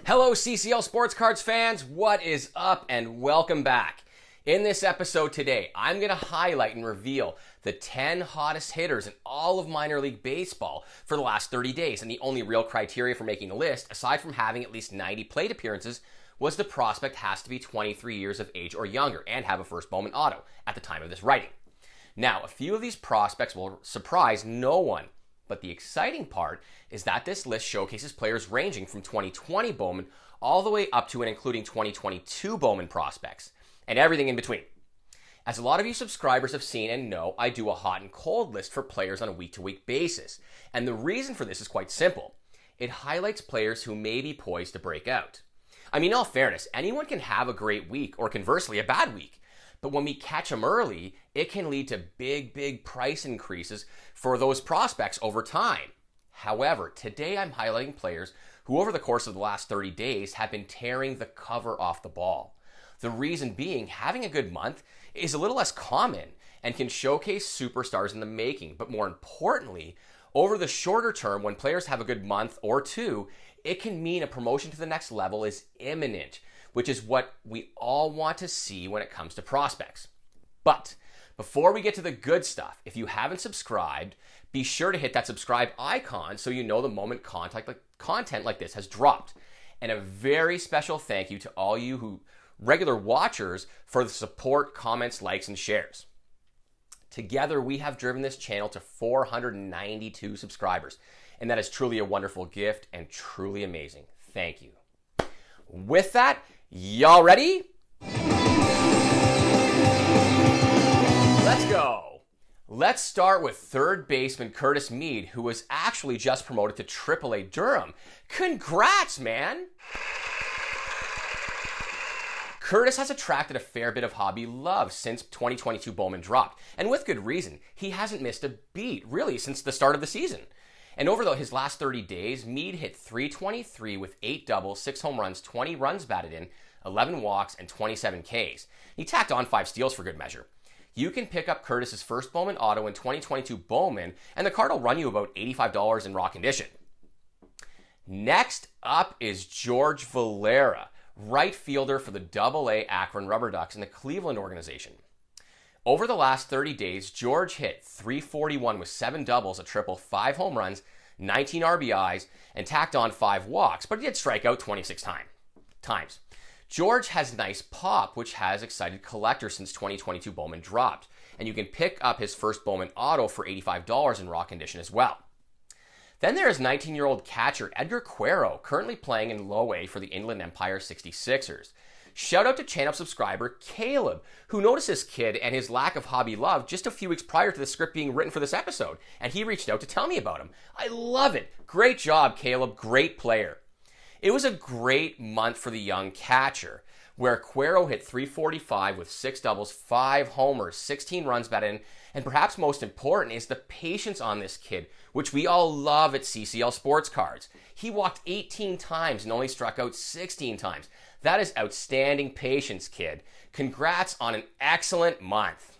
Hello CCL Sports Cards fans, what is up and welcome back. In this episode today, I'm going to highlight and reveal the 10 hottest hitters in all of minor league baseball for the last 30 days. And the only real criteria for making the list, aside from having at least 90 plate appearances, was the prospect has to be 23 years of age or younger and have a first Bowman auto at the time of this writing. Now, a few of these prospects will surprise no one. But the exciting part is that this list showcases players ranging from 2020 Bowman all the way up to and including 2022 Bowman prospects, and everything in between. As a lot of you subscribers have seen and know, I do a hot and cold list for players on a week-to-week basis. And the reason for this is quite simple. It highlights players who may be poised to break out. I mean, in all fairness, anyone can have a great week or conversely a bad week. But when we catch them early, it can lead to big price increases for those prospects over time. However, today I'm highlighting players who over the course of the last 30 days have been tearing the cover off the ball. The reason being, having a good month is a little less common and can showcase superstars in the making. But more importantly, over the shorter term, when players have a good month or two, it can mean a promotion to the next level is imminent, which is what we all want to see when it comes to prospects. But before we get to the good stuff, if you haven't subscribed, be sure to hit that subscribe icon so you know the moment content like this has dropped. And a very special thank you to all you who regular watchers for the support, comments, likes, and shares. Together, we have driven this channel to 492 subscribers. And that is truly a wonderful gift and truly amazing. Thank you. With that, y'all ready? Let's go. Let's start with third baseman Curtis Mead, who was actually just promoted to AAA Durham. Congrats, man! Curtis has attracted a fair bit of hobby love since 2022 Bowman dropped, and with good reason. He hasn't missed a beat, really, since the start of the season. And over his last 30 days, Mead hit .323 with 8 doubles, 6 home runs, 20 runs batted in, 11 walks, and 27 Ks. He tacked on 5 steals for good measure. You can pick up Curtis's first Bowman auto in 2022 Bowman, and the card will run you about $85 in raw condition. Next up is George Valera, right fielder for the AA Akron Rubber Ducks in the Cleveland organization. Over the last 30 days, George hit .341 with 7 doubles, a triple, 5 home runs, 19 RBIs, and tacked on 5 walks, but he did strike out 26 times. George has nice pop, which has excited collectors since 2022 Bowman dropped, and you can pick up his first Bowman auto for $85 in raw condition as well. Then there is 19-year-old catcher Edgar Quero, currently playing in Low A for the Inland Empire 66ers. Shout out to channel subscriber Caleb, who noticed this kid and his lack of hobby love just a few weeks prior to the script being written for this episode, and he reached out to tell me about him. I love it. Great job, Caleb. Great player. It was a great month for the young catcher, where Quero hit .345 with 6 doubles, 5 homers, 16 runs batted in, and perhaps most important is the patience on this kid, which we all love at CCL Sports Cards. He walked 18 times and only struck out 16 times. That is outstanding patience, kid. Congrats on an excellent month.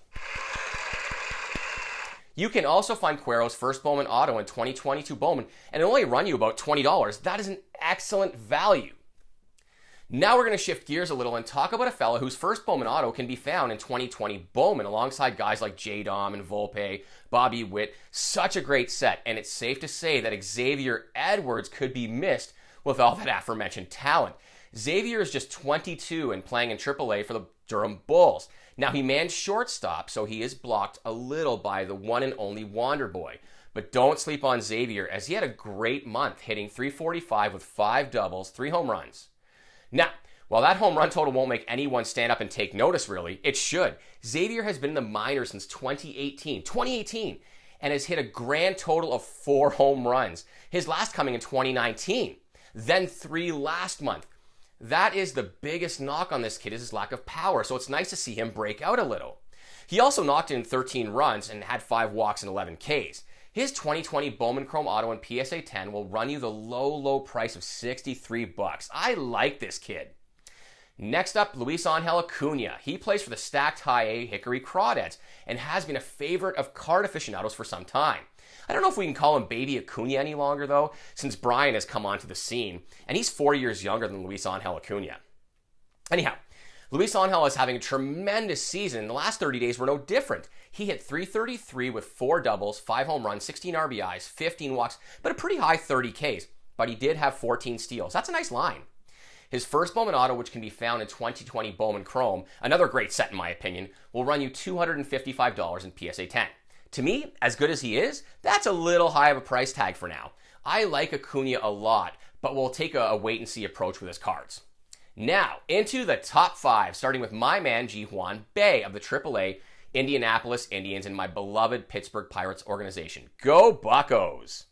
You can also find Quero's first Bowman auto in 2022 Bowman, and it'll only run you about $20. That is an excellent value. Now we're going to shift gears a little and talk about a fella whose first Bowman auto can be found in 2020 Bowman alongside guys like J-Dom and Volpe, Bobby Witt. Such a great set, and it's safe to say that Xavier Edwards could be missed with all that aforementioned talent. Xavier is just 22 and playing in AAA for the Durham Bulls. Now he mans shortstop, so he is blocked a little by the one and only Wonder Boy. But don't sleep on Xavier, as he had a great month, hitting .345 with 5 doubles, 3 home runs. Now, while that home run total won't make anyone stand up and take notice, really, it should. Xavier has been in the minors since 2018, and has hit a grand total of 4 home runs, his last coming in 2019, then 3 last month. That is the biggest knock on this kid, is his lack of power, so it's nice to see him break out a little. He also knocked in 13 runs and had 5 walks and 11 Ks. His 2020 Bowman Chrome Auto and PSA 10 will run you the low price of $63. I like this kid. Next up, Luisangel Acuna. He plays for the stacked high A Hickory Crawdads and has been a favorite of card aficionados for some time. I don't know if we can call him Baby Acuna any longer, though, since Brian has come onto the scene, and he's 4 years younger than Luisangel Acuna. Anyhow, Luisangel is having a tremendous season, and the last 30 days were no different. He hit .333 with 4 doubles, 5 home runs, 16 RBIs, 15 walks, but a pretty high 30 Ks. But he did have 14 steals. That's a nice line. His first Bowman Auto, which can be found in 2020 Bowman Chrome, another great set in my opinion, will run you $255 in PSA 10. To me, as good as he is, that's a little high of a price tag for now. I like Acuna a lot, but we'll take a wait-and-see approach with his cards. Now, into the top 5, starting with my man Ji-Hwan Bae of the AAA Indianapolis Indians and my beloved Pittsburgh Pirates organization. Go Buccos!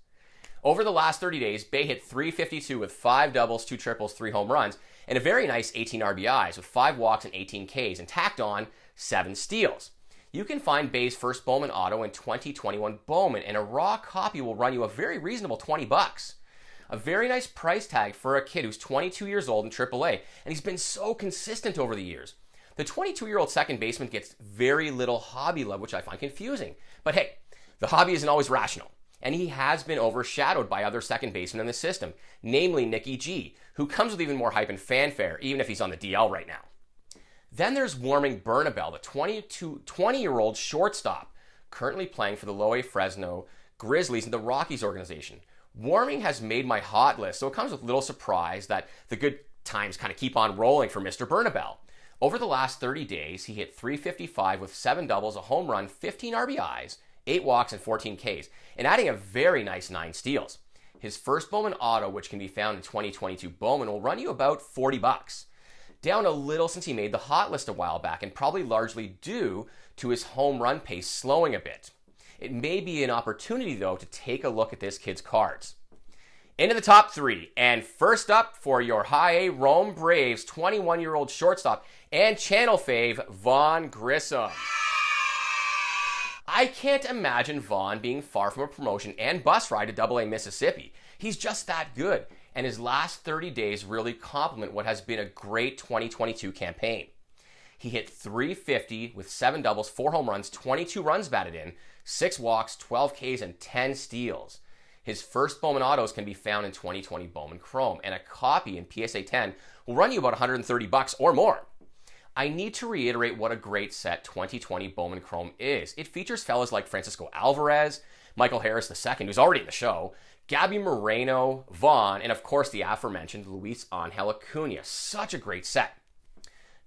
Over the last 30 days, Bae hit .352 with 5 doubles, 2 triples, 3 home runs, and a very nice 18 RBIs with 5 walks and 18 Ks, and tacked on 7 steals. You can find Bae's first Bowman Auto in 2021 Bowman, and a raw copy will run you a very reasonable $20. A very nice price tag for a kid who's 22 years old in AAA, and he's been so consistent over the years. The 22-year-old second baseman gets very little hobby love, which I find confusing. But hey, the hobby isn't always rational, and he has been overshadowed by other second basemen in the system, namely Nicky G, who comes with even more hype and fanfare, even if he's on the DL right now. Then there's Warming Bernabel, the 20-year-old shortstop, currently playing for the Low A Fresno Grizzlies and the Rockies organization. Warming has made my hot list, so it comes with little surprise that the good times kind of keep on rolling for Mr. Bernabel. Over the last 30 days, he hit .355 with 7 doubles, a home run, 15 RBIs, 8 walks, and 14 Ks, and adding a very nice 9 steals. His first Bowman Auto, which can be found in 2022 Bowman, will run you about $40. Down a little since he made the hot list a while back, and probably largely due to his home run pace slowing a bit. It may be an opportunity, though, to take a look at this kid's cards. Into the top 3, and first up for your high A Rome Braves 21-year-old shortstop and channel fave, Vaughn Grissom. I can't imagine Vaughn being far from a promotion and bus ride to AA Mississippi. He's just that good, and his last 30 days really complement what has been a great 2022 campaign. He hit .350 with 7 doubles, 4 home runs, 22 runs batted in, 6 walks, 12 Ks, and 10 steals. His first Bowman Autos can be found in 2020 Bowman Chrome, and a copy in PSA 10 will run you about $130 or more. I need to reiterate what a great set 2020 Bowman Chrome is. It features fellas like Francisco Alvarez, Michael Harris II, who's already in the show, Gabby Moreno, Vaughn, and of course the aforementioned Luisangel Acuna. Such a great set.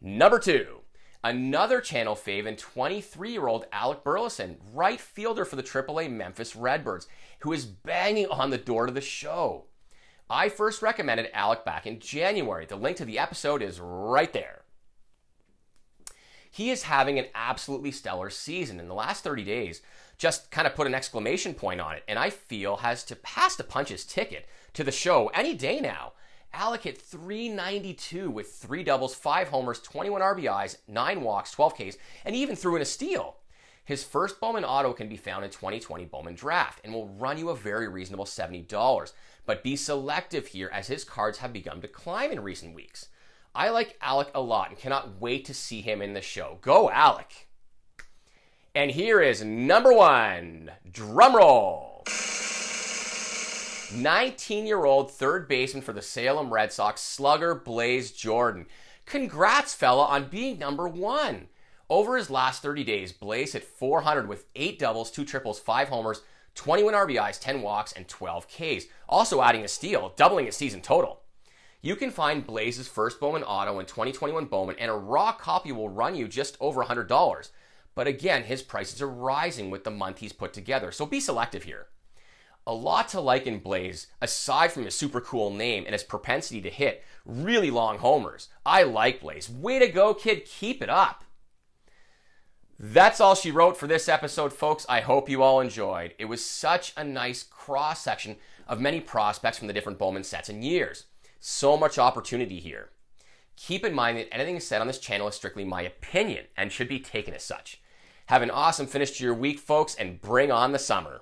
Number 2, another channel fave and 23-year-old Alec Burleson, right fielder for the AAA Memphis Redbirds, who is banging on the door to the show. I first recommended Alec back in January. The link to the episode is right there. He is having an absolutely stellar season. In the last 30 days, just kind of put an exclamation point on it, and I feel has to punch his ticket to the show any day now. Alec hit .392 with 3 doubles, 5 homers, 21 RBIs, 9 walks, 12 Ks, and even threw in a steal. His first Bowman Auto can be found in 2020 Bowman Draft and will run you a very reasonable $70. But be selective here, as his cards have begun to climb in recent weeks. I like Alec a lot and cannot wait to see him in the show. Go Alec! And here is number 1. Drum roll! 19-year-old third baseman for the Salem Red Sox, slugger Blaze Jordan. Congrats, fella, on being number 1. Over his last 30 days, Blaze hit .400 with 8 doubles, 2 triples, 5 homers, 21 RBIs, 10 walks, and 12 Ks, also adding a steal, doubling his season total. You can find Blaze's first Bowman Auto in 2021 Bowman, and a raw copy will run you just over $100. But again, his prices are rising with the month he's put together, so be selective here. A lot to like in Blaze, aside from his super cool name and his propensity to hit really long homers. I like Blaze. Way to go, kid. Keep it up. That's all she wrote for this episode, folks. I hope you all enjoyed. It was such a nice cross-section of many prospects from the different Bowman sets and years. So much opportunity here. Keep in mind that anything said on this channel is strictly my opinion and should be taken as such. Have an awesome finish to your week, folks, and bring on the summer.